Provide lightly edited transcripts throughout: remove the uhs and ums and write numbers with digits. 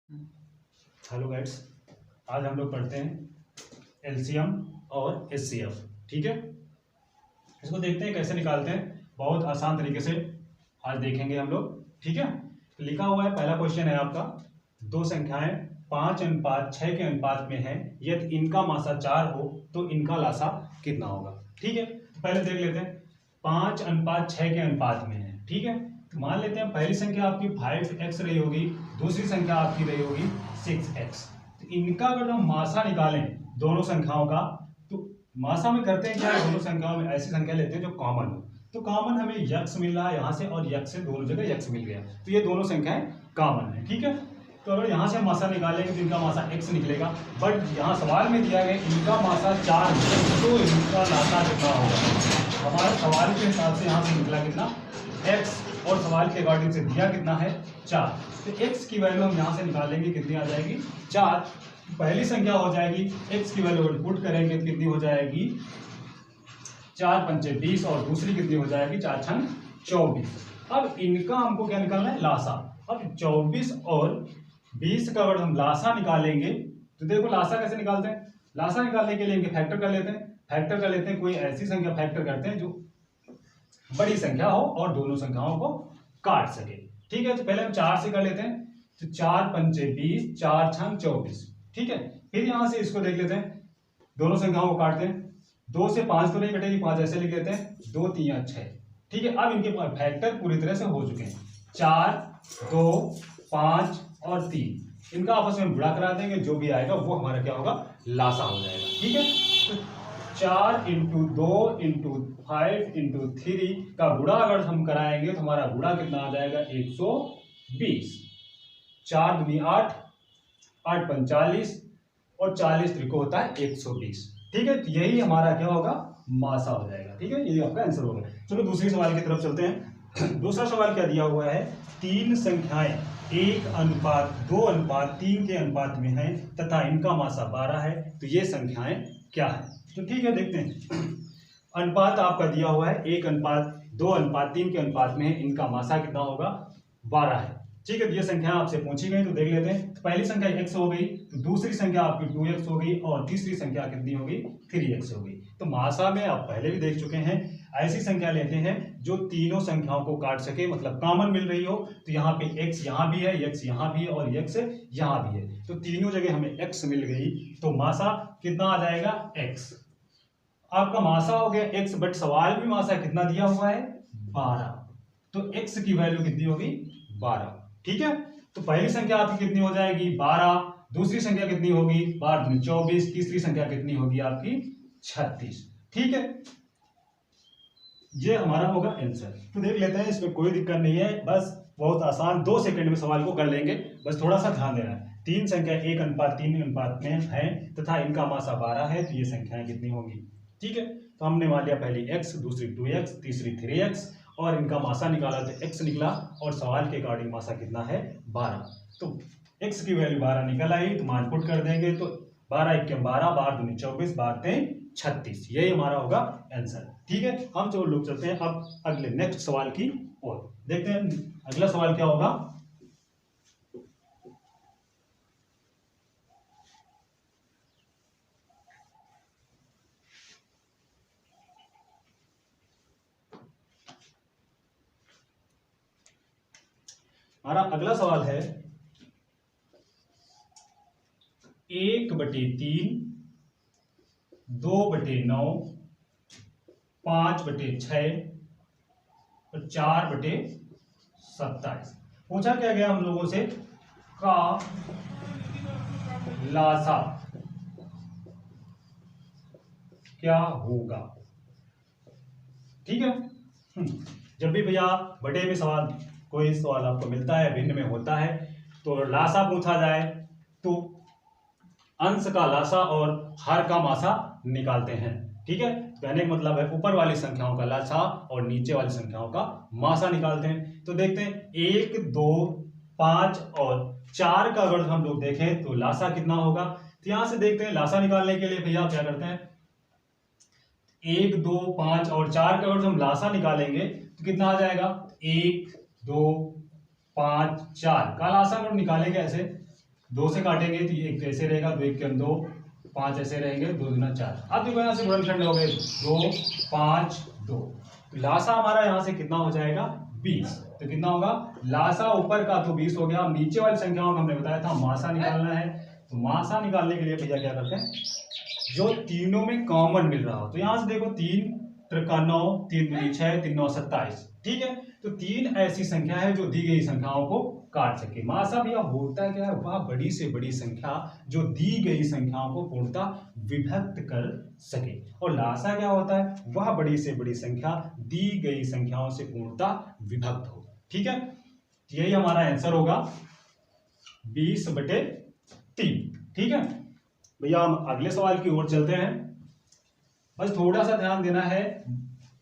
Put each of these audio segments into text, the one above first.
Hello guides, आज हम लोग पढ़ते हैं एलसीएम और एचसीएफ। ठीक है, इसको देखते हैं कैसे निकालते हैं। बहुत आसान तरीके से आज देखेंगे हम लोग। ठीक है, तो लिखा हुआ है, पहला क्वेश्चन है आपका, दो संख्याएं 5:6 के अनुपात में है, यदि इनका मासा 4 हो तो इनका लासा कितना होगा। ठीक है, पहले देख लेते हैं। 5:6 के अनुपात में है। ठीक है, तो मान लेते हैं पहली संख्या आपकी 5x रही होगी, दूसरी संख्या आपकी रही होगी 6x। तो इनका अगर हम मासा निकालें दोनों संख्याओं का, तो मासा में करते हैं क्या, दोनों संख्याओं में ऐसी संख्या लेते हैं जो कॉमन हो। तो कॉमन हमें यक्स मिल रहा है यहाँ से, और यक्स से दोनों जगह यक्स मिल गया, तो ये दोनों संख्याएं कॉमन है। ठीक है, तो अगर यहाँ से मासा निकालेंगे तो इनका मासा x निकलेगा, बट यहाँ सवाल में दिया गया इनका मासा 4 है, तो इनका लासा कितना होगा। हमारे सवाल के हिसाब से यहाँ से निकला कितना, x, और सवाल के अकॉर्डिंग से दिया कितना है 4। तो x की वैल्यू हम यहाँ से निकालेंगे, कितनी आ जाएगी 4। पहली संख्या हो जाएगी, x की वैल्यू पुट करेंगे तो कितनी हो जाएगी 4 पंचे 20, और दूसरी कितनी हो जाएगी 4 छंग 24। अब इनका हमको क्या निकालना है, लासा। अब 24 और 20 का अगर हम लासा निकालेंगे तो देखो लासा कैसे निकालते हैं। लासा निकालने के लिए इनके फैक्टर कर लेते हैं। फैक्टर कर लेते हैं, कोई ऐसी संख्या फैक्टर करते हैं जो बड़ी संख्या हो और दोनों संख्याओं को काट सके। ठीक है, तो पहले हम 4 से कर लेते हैं, तो 4 पंचे 20, 4 छंग 24। ठीक है, फिर यहां से इसको देख लेते हैं, दोनों संख्याओं को काटते हैं। 2 से 5 तो नहीं कटेगी, 5 ऐसे लिख लेते हैं, 2 3 6। ठीक है, अब इनके फैक्टर पूरी तरह से हो चुके हैं, 4 2 5 और 3। इनका आपस में गुणा करा देंगे, जो भी आएगा वो हमारा क्या होगा, लासा हो जाएगा। ठीक है, तो 4 इंटू 2 इंटू 5 इंटू 3 का गुणा अगर हम कराएंगे तो हमारा गुणा कितना आ जाएगा 120। 4 दूनी 8, 8 पंच 40, और 40 त्रिको होता है 120। ठीक है, तो यही हमारा क्या होगा, मासा हो जाएगा। ठीक है, यही आपका आंसर होगा। चलो दूसरी सवाल की तरफ चलते हैं। दूसरा सवाल क्या दिया हुआ है, 3 संख्याएं 1:2:3 के अनुपात में है तथा इनका मासा 12 है, तो ये संख्याएं क्या है। तो ठीक है, देखते हैं। अनुपात आपका दिया हुआ है 1:2:3 के अनुपात में है, इनका मासा कितना होगा 12 है। ठीक है, तो ये संख्या आपसे पूछी गई, तो देख लेते हैं। तो पहली संख्या x हो गई, तो दूसरी संख्या आपकी 2x हो गई, और तीसरी संख्या कितनी होगी 3x हो गई। तो मासा में आप पहले भी देख चुके हैं, ऐसी संख्या लेते हैं जो तीनों संख्याओं को काट सके, मतलब कॉमन मिल रही हो। तो यहाँ पे x यहाँ भी है, x यहाँ भी है, और x यहाँ भी है, तो तीनों जगह हमें x मिल गई, तो मासा कितना आ जाएगा x। आपका मासा हो गया x, बट सवाल में मासा कितना दिया हुआ है 12, तो x की वैल्यू कितनी होगी 12। ठीक है, तो पहली संख्या आपकी कितनी हो जाएगी 12, दूसरी संख्या कितनी होगी 12 दूनी 24, तीसरी संख्या कितनी होगी आपकी 36। ठीक है, ये हमारा होगा आंसर। तो देख लेते हैं, इसमें कोई दिक्कत नहीं है, बस बहुत आसान, 2 सेकंड में सवाल को कर लेंगे, बस थोड़ा सा ध्यान देना है। 3 संख्या 1:3 अनुपात में है तथा इनका मासा 12 है, तो ये संख्याएं कितनी होगी। ठीक है, तो हमने मान लिया पहली x, दूसरी 2x, तीसरी 3x, और इनका मासा निकाला तो x निकला, और सवाल के अकॉर्डिंग मासा कितना है 12। तो x की वैल्यू 12 निकल आई, तो मान पुट कर देंगे, तो 12 1 12, 12 दूनी 24, 12 3 36, यही हमारा होगा आंसर। ठीक है, हम जो लोग चलते हैं अब अगले नेक्स्ट सवाल की ओर, देखते हैं अगला सवाल क्या होगा। हमारा अगला सवाल है 1/3, 2/9, 5/6 और 4/27। पूछा क्या गया हम लोगों से, का लासा क्या होगा। ठीक है, जब भी भैया बड़े में सवाल, कोई सवाल आपको मिलता है भिन्न में होता है, तो लासा पूछा जाए तो अंश का लासा और हर का मासा निकालते हैं। ठीक है, कहने का मतलब है ऊपर वाली संख्याओं का लासा और नीचे वाली संख्याओं का मासा निकालते हैं। तो देखते हैं 1 2 5 और 4 का अगर हम लोग देखें तो लासा कितना होगा। तो यहां से देखते हैं, लासा निकालने के लिए भैया क्या करते हैं, 1 2 5 और 4 का अगर हम लासा निकालेंगे तो कितना आ जाएगा, 1 2 5 4 का लासा अगर निकालेंगे ऐसे, 2 से काटेंगे तो एक तो ऐसे रहेगा, 2 1 के 2, 5 ऐसे रहेंगे, 2 दूना 4। अब देखो यहाँ से गुणनखंड हो गए 2 5 2, तो लासा हमारा यहाँ से कितना हो जाएगा 20। तो कितना होगा लासा ऊपर का तो 20 हो गया। नीचे वाली संख्याओं का हमने बताया था मासा निकालना है, तो मासा निकालने के लिए भैया क्या करते हैं, जो तीनों में कॉमन मिल रहा हो। तो यहां से देखो 3 3 9, 3 2 6, 3 9 27, ठीक है। तो 3 ऐसी संख्या है जो दी गई संख्याओं को काट सके। मासा भैया होता क्या है, वह बड़ी से बड़ी संख्या जो दी गई संख्याओं को पूर्णतः विभक्त कर सके। और लासा क्या होता है, वह बड़ी से बड़ी संख्या दी गई संख्याओं से पूर्णतः विभक्त हो, ठीक है। यही हमारा आंसर होगा 20/3, ठीक है भैया। हम अगले सवाल की ओर चलते हैं। बस थोड़ा सा ध्यान देना है,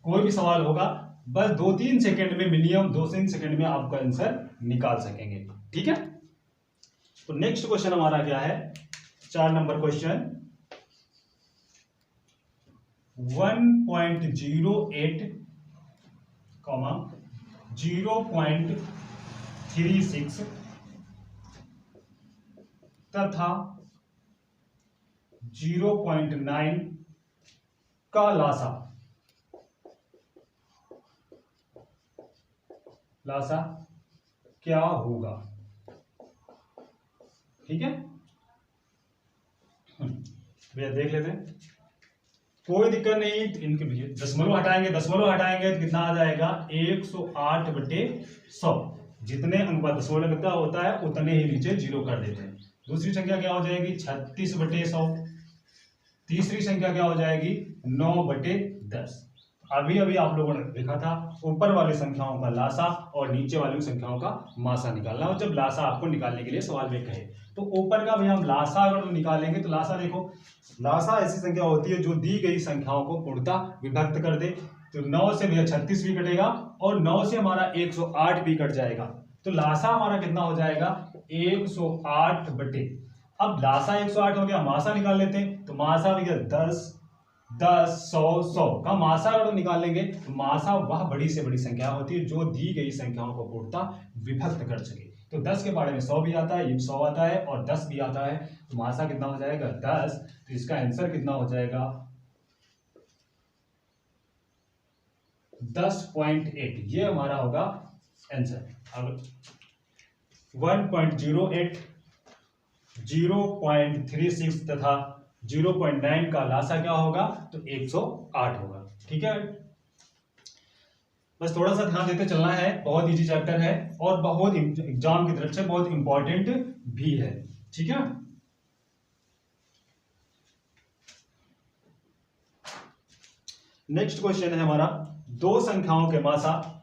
कोई भी सवाल होगा बस 2-3 सेकंड में, मिनिमम 2-3 सेकंड में आपका आंसर निकाल सकेंगे, ठीक है। तो नेक्स्ट क्वेश्चन हमारा क्या है, 4 नंबर क्वेश्चन। 1.08, 0.36 तथा 0.9 का लासा क्या होगा, ठीक है भैया। देख लेते हैं, कोई दिक्कत नहीं। इनके दशमलव हटाएंगे तो कितना आ जाएगा 108/100। जितने अंक पर दशमलव लगता होता है उतने ही नीचे 0 कर देते हैं। दूसरी संख्या क्या हो जाएगी 36/100। तीसरी संख्या क्या हो जाएगी 9/10। अभी आप लोगों ने देखा था ऊपर वाली संख्याओं का लासा और नीचे वाली संख्याओं का मासा निकालना। और जब लासा आपको निकालने के लिए सवाल में कहे तो ऊपर का भी हम लासा अगर निकालेंगे तो लासा देखो, लासा ऐसी संख्या होती है जो दी गई संख्याओं को पूर्णतः विभक्त कर दे। तो 9 से भैया 36 भी कटेगा और 9 से हमारा 108 भी कट जाएगा। तो लासा हमारा कितना हो जाएगा 108 अब लासा 108 हो गया, मासा निकाल लेते हैं। तो मासा भैया 10 10 100 100 का मासा अगर निकाल लेंगे तो मासा वह बड़ी से बड़ी संख्या होती है जो दी गई संख्याओं को पूर्णतः विभक्त कर सके। तो 10 के बारे में 100 भी आता है, 100 आता है और 10 भी आता है। तो मासा कितना हो जाएगा 10। तो इसका आंसर कितना हो जाएगा 10.8। ये हमारा होगा आंसर। अब 1.08, 0.36 तथा 0.9 का लासा क्या होगा तो 108 होगा, ठीक है। बस थोड़ा सा ध्यान देते चलना है, बहुत इजी चैप्टर है और बहुत एग्जाम की तरफ से बहुत इंपॉर्टेंट भी है, ठीक है। नेक्स्ट क्वेश्चन है हमारा, दो संख्याओं के मासा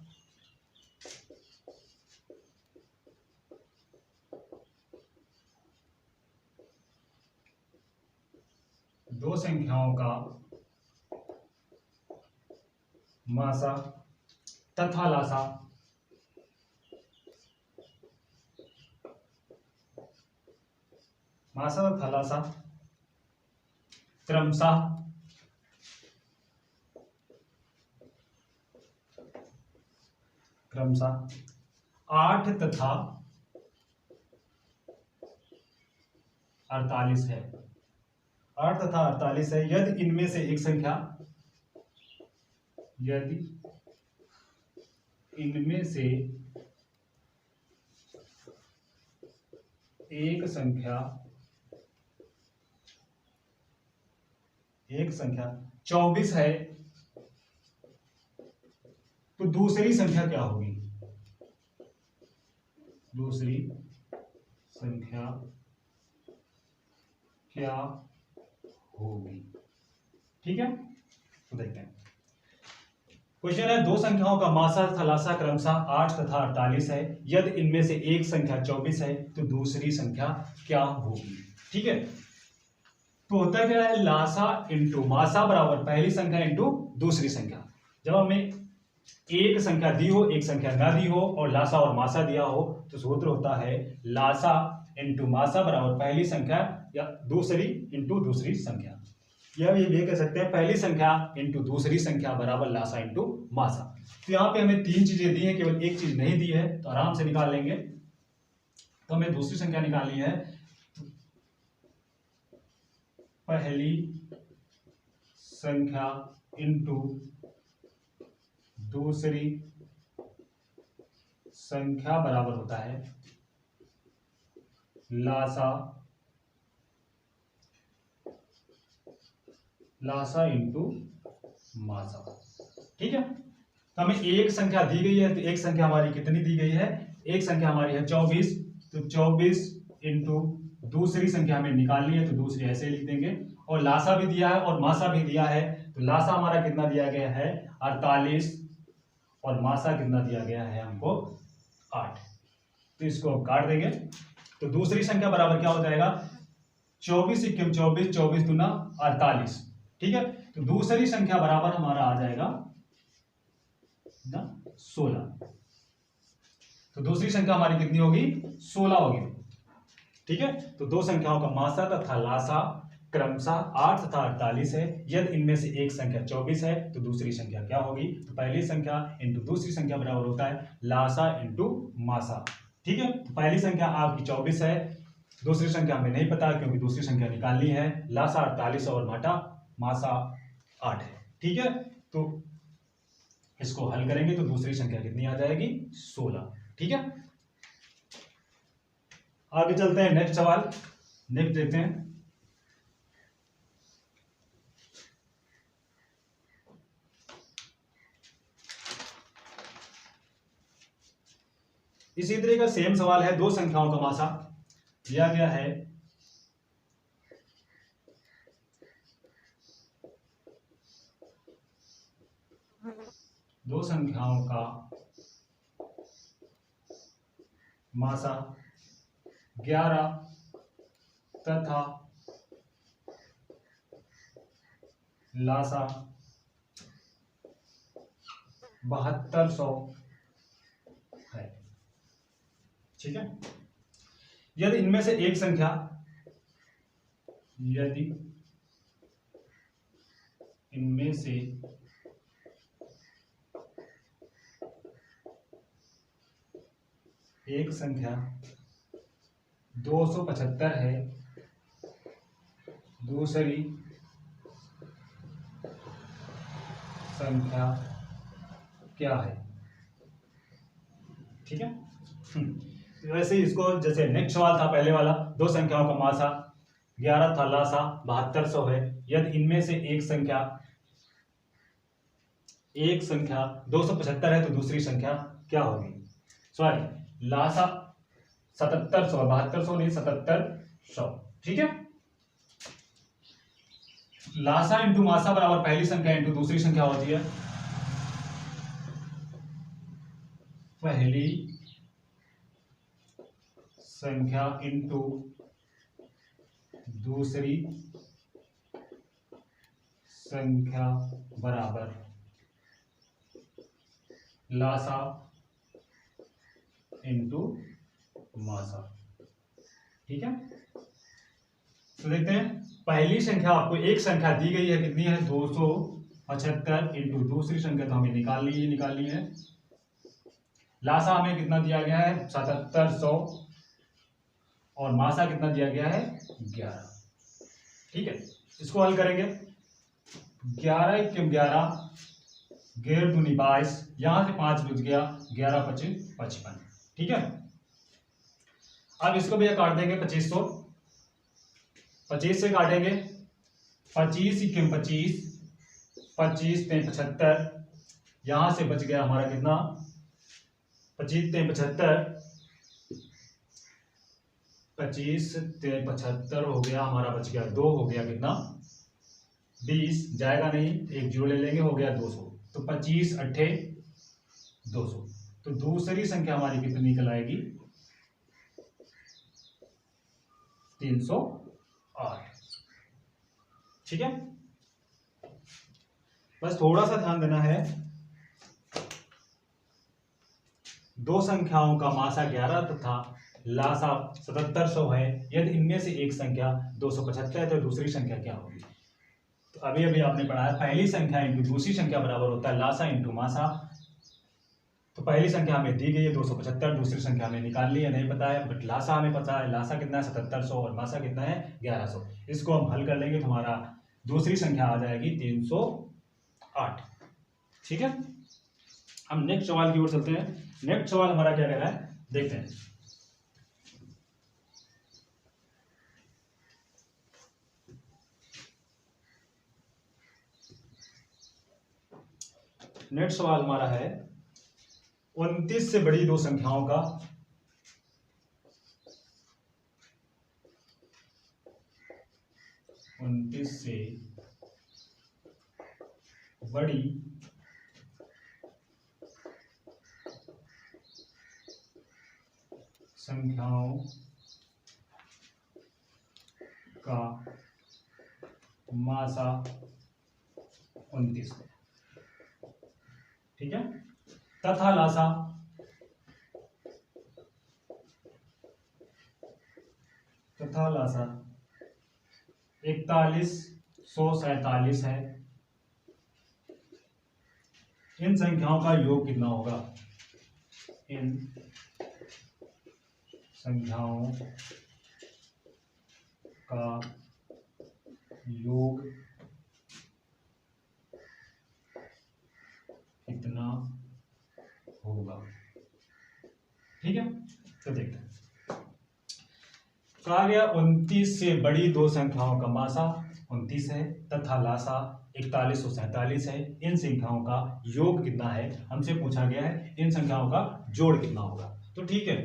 मासा तथा लासा क्रमशः 8 तथा 48 है। 8 तथा 48 है यदि इनमें से एक संख्या एक संख्या 24 है तो दूसरी संख्या क्या होगी? दूसरी संख्या क्या होगी? ठीक है, तो देखते हैं। क्वेश्चन है, दो संख्याओं का मासा तथा लासा क्रमशः 8 तथा 48 है। यदि इनमें से एक संख्या 24 है तो दूसरी संख्या क्या होगी? ठीक है, तो होता क्या है, लासा इंटू मासा बराबर पहली संख्या इंटू दूसरी संख्या। जब हमें एक संख्या दी हो एक संख्या ना दी हो और लासा और मासा दिया हो तो सूत्र होता है लासा इंटू मासा बराबर पहली संख्या या दूसरी इंटू दूसरी संख्या। या ये कह सकते हैं पहली संख्या इंटू दूसरी संख्या बराबर लासा इंटू मासा। तो यहाँ पे हमें तीन चीजें दी हैं, केवल एक चीज नहीं दी है, तो आराम से निकाल लेंगे। तो हमें दूसरी संख्या निकालनी है पहली संख्या इंटू दूसरी संख्या बराबर होता है लासा इंटू मासा। ठीक है, तो हमें एक संख्या दी गई है, तो एक संख्या हमारी कितनी दी गई है, एक संख्या हमारी है 24, तो 24 इंटू दूसरी संख्या हमें निकालनी है, तो दूसरी ऐसे लिख देंगे। और लासा भी दिया है और मासा भी दिया है, तो लासा हमारा कितना दिया गया है 48 और मासा कितना दिया गया है हमको 8। तो इसको अब काट देंगे, तो दूसरी संख्या बराबर क्या हो जाएगा 24 इक्कीम 24, 24 दूना 48। ठीक है, तो दूसरी संख्या बराबर हमारा आ जाएगा ना 16। तो दूसरी संख्या हमारी कितनी होगी 16 होगी। ठीक है, तो दो संख्याओं का मासा तथा लासा क्रमशः 8 तथा 48 है। यदि इनमें से एक संख्या 24 है तो दूसरी संख्या क्या होगी, तो पहली संख्या इंटू दूसरी संख्या बराबर होता है लासा इंटू मासा। ठीक है, तो पहली संख्या आपकी 24 है, दूसरी संख्या हमें नहीं पता क्योंकि दूसरी संख्या निकालनी है। लासा 48 और मासा 8 है। ठीक है, तो इसको हल करेंगे तो दूसरी संख्या कितनी आ जाएगी 16। ठीक है, आगे चलते हैं नेक्स्ट सवाल, नेक्स्ट देखते हैं। इसी तरह का सेम सवाल है, दो संख्याओं का मासा दिया गया है। दो संख्याओं का मासा 11 तथा लासा 7200 है। ठीक है, यदि इनमें से एक संख्या एक संख्या 275 है, दूसरी संख्या क्या है। ठीक है, वैसे ही इसको जैसे नेक्स्ट सवाल था पहले वाला, दो संख्याओं का मासा 11 था, लासा 7200 है। यदि इनमें से एक संख्या 275 है तो दूसरी संख्या क्या होगी। सॉरी, लासा 7700, 7200 नहीं 7700। ठीक है, लासा इंटू मासा बराबर पहली संख्या इंटू दूसरी संख्या होती है पहली संख्या इंटू दूसरी संख्या बराबर लासा इंटू मासा। ठीक है, तो देखते हैं पहली संख्या, आपको एक संख्या दी गई है कितनी है 275 इंटू दूसरी संख्या तो हमें निकालनी है। लासा हमें कितना दिया गया है 7700 और मासा कितना दिया गया है 11। ठीक है, इसको हल करेंगे, 11 इक्कीम 11, 11 दूनी 22, यहां से 5 बच गया, 11 25 55। ठीक है, अब इसको भैया काट देंगे 2500, 25 से काटेंगे, 25 इक्कीम 25, 25 ते 75, यहां से बच गया हमारा कितना 25 ते 75, 25 ते 75 हो गया हमारा, बच गया 2, हो गया कितना 20, जाएगा नहीं, एक जीरो ले लेंगे, हो गया 200। तो 25 अट्ठे 200, तो दूसरी संख्या हमारी कितनी निकल आएगी 308। ठीक है, बस थोड़ा सा ध्यान देना है, दो संख्याओं का मासा 11 तथा लासा 7700 है। यदि इनमें से एक संख्या 275 है तो दूसरी संख्या क्या होगी। तो अभी अभी आपने पढ़ा है पहली संख्या इंटू दूसरी संख्या बराबर होता है लासा इंटू मासा। तो पहली संख्या हमें दी गई है 275, दूसरी संख्या हमें निकाल ली है, नहीं पता है, बट लासा हमें पता है। लासा कितना है 7700 और मासा कितना है 1100। इसको हम हल कर लेंगे तो हमारा दूसरी संख्या आ जाएगी 308। ठीक है, हम नेक्स्ट सवाल की ओर चलते हैं। नेक्स्ट सवाल हमारा क्या कह रहा है, देखते हैं। नेक्स्ट सवाल हमारा है 29 से बड़ी दो संख्याओं का से बड़ी संख्याओं का मासा 29 है। ठीक है, तथा लासा तथा लासा 4147 है। इन संख्याओं का योग कितना होगा? इन संख्याओं का योग कितना होगा? ठीक है, तो देखते हैं। कार्य 29 से बड़ी दो संख्याओं का मासा 29 है तथा लासा 4147 है। इन संख्याओं का योग कितना है हमसे पूछा गया है। इन संख्याओं का जोड़ कितना होगा? तो ठीक है,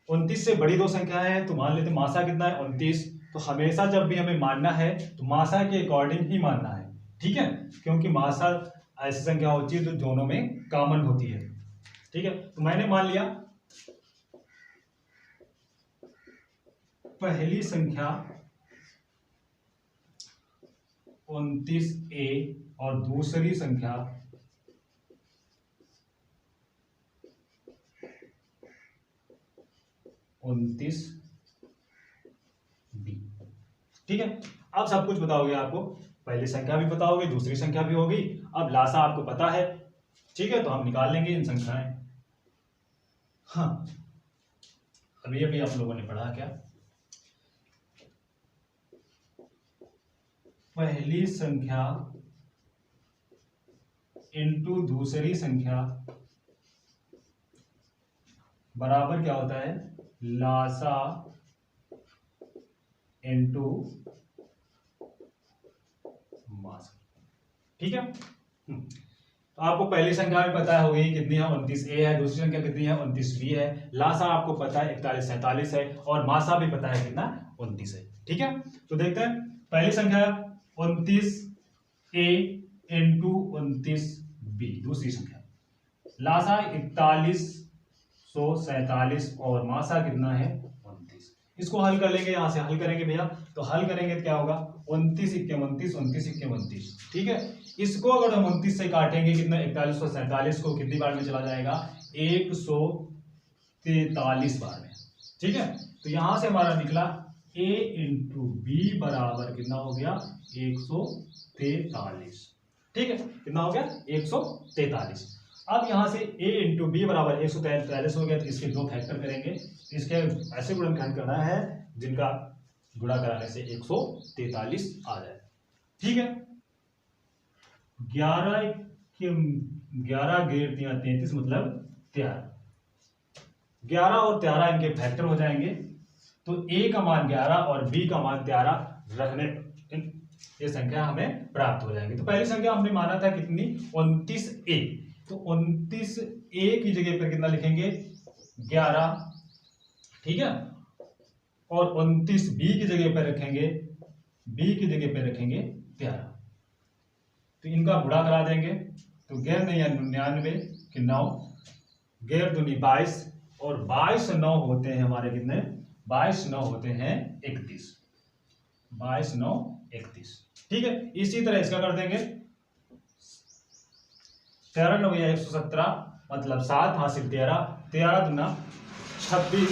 29 से बड़ी दो संख्या है तो मान लेते मासा कितना है 29। तो हमेशा जब भी हमें मानना है तो मासा के अकॉर्डिंग ही मानना है। ठीक है, क्योंकि मासा ऐसी संख्या होती है जो दोनों में कॉमन होती है। ठीक है, तो मैंने मान लिया पहली संख्या 29A और दूसरी संख्या उनतीस बी। ठीक है, अब सब कुछ बताओगे आपको, पहली संख्या भी बताओगे, दूसरी संख्या भी होगी। अब लासा आपको पता है। ठीक है, तो हम निकाल लेंगे इन संख्याएं। हाँ, अभी अभी आप लोगों ने पढ़ा क्या? पहली संख्या इनटू दूसरी संख्या बराबर क्या होता है? लासा इनटू मासा। ठीक है, तो आपको पहली संख्या भी पता होगी कितनी है 29A है, दूसरी संख्या कितनी है 29B है, लासा आपको पता है 4147 है और मासा भी पता है कितना 29 है। ठीक है, तो देखते हैं पहली संख्या 29A इंटू 29B, दूसरी संख्या लासा 4147 और मासा कितना है 29। इसको हल कर लेंगे, यहां से हल करेंगे भैया। तो हल करेंगे तो क्या होगा 29 × 29 29 × 29। ठीक है, इसको अगर हम 29 से काटेंगे कितना 4147 को कितनी बार में चला जाएगा 143 बार में। ठीक है, तो यहां से हमारा निकला A इंटू बी बराबर कितना हो गया 143। ठीक है, कितना हो गया 143। अब यहां से A इंटू बी बराबर 143 हो गया, तो इसके दो फैक्टर करेंगे। इसके ऐसे गुणनखंड करना है जिनका गुणा कराने से 143 आ जाए। ठीक है, 11 गेर 33 मतलब 13। 11 और 13 इनके फैक्टर हो जाएंगे, तो A का मान 11 और B का मान 13 रखने ये संख्या हमें प्राप्त हो जाएंगी। तो पहली संख्या हमने माना था कितनी 29A, तो 29A की जगह पर कितना लिखेंगे 11। ठीक है, और 29B की जगह पर रखेंगे, B की जगह पर रखेंगे 13। तो इनका गुणा करा देंगे, तो 99 के 9, 22 और 22 9 होते हैं हमारे कितने 22 9 होते हैं 31। 22 9 31। ठीक है, इसी तरह इसका कर देंगे 13 9 117 मतलब 7 हासिल 13, 13 दूना 26,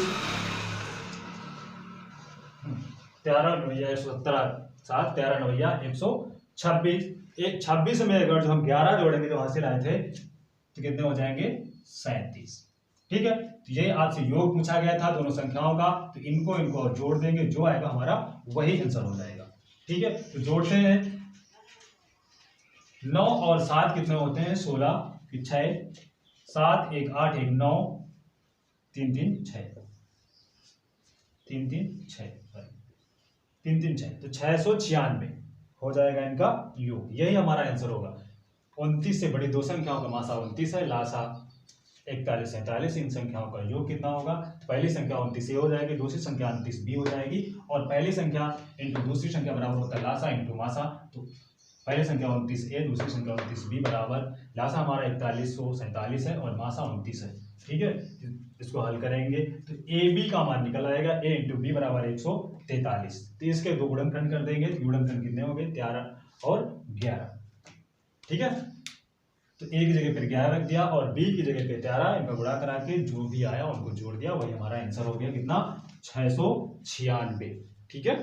13 9 117 7, 13 9 126। 26 में अगर जो हम 11 जोड़ेंगे जो हासिल आए थे तो कितने हो जाएंगे 37। ठीक है, तो ये आपसे योग पूछा गया था दोनों संख्याओं का, तो इनको और जोड़ देंगे, जो आएगा हमारा वही आंसर हो जाएगा। ठीक है, तो जोड़ते हैं। 9 और 7 कितने होते हैं? 16, 6, 7 1 8 1 9, 3 3 6, 3 3 6, 3 3 6, तो 696 हो जाएगा इनका योग, यही हमारा आंसर होगा। 29 से बड़ी दो संख्याओं का मासा 29 है, लासा 41 47, इन संख्याओं का योग कितना होगा? तो पहली संख्या 29 हो जाएगी, दूसरी संख्या 29 बी हो जाएगी, और पहली संख्या इंटू दूसरी संख्या बराबर होता है लासा इंटू मासा, तो पहली संख्या 29 ए, दूसरी संख्या 29 बी बराबर लासा हमारा 4147 है और मासा 29 है। ठीक है, इसको हल करेंगे तो ए बी का मान निकल आएगा, ए इंटू बी बराबर 143। तो इसके दो गुणनखंड कर देंगे, तो गुणनखंड कितने हो गए? 13 और 11। ठीक है, तो ए की जगह फिर 11 रख दिया और बी की जगह पे 13, इनका गुणा करा के जो भी आया उनको जोड़ दिया, वही हमारा आंसर हो गया कितना? 696। ठीक है।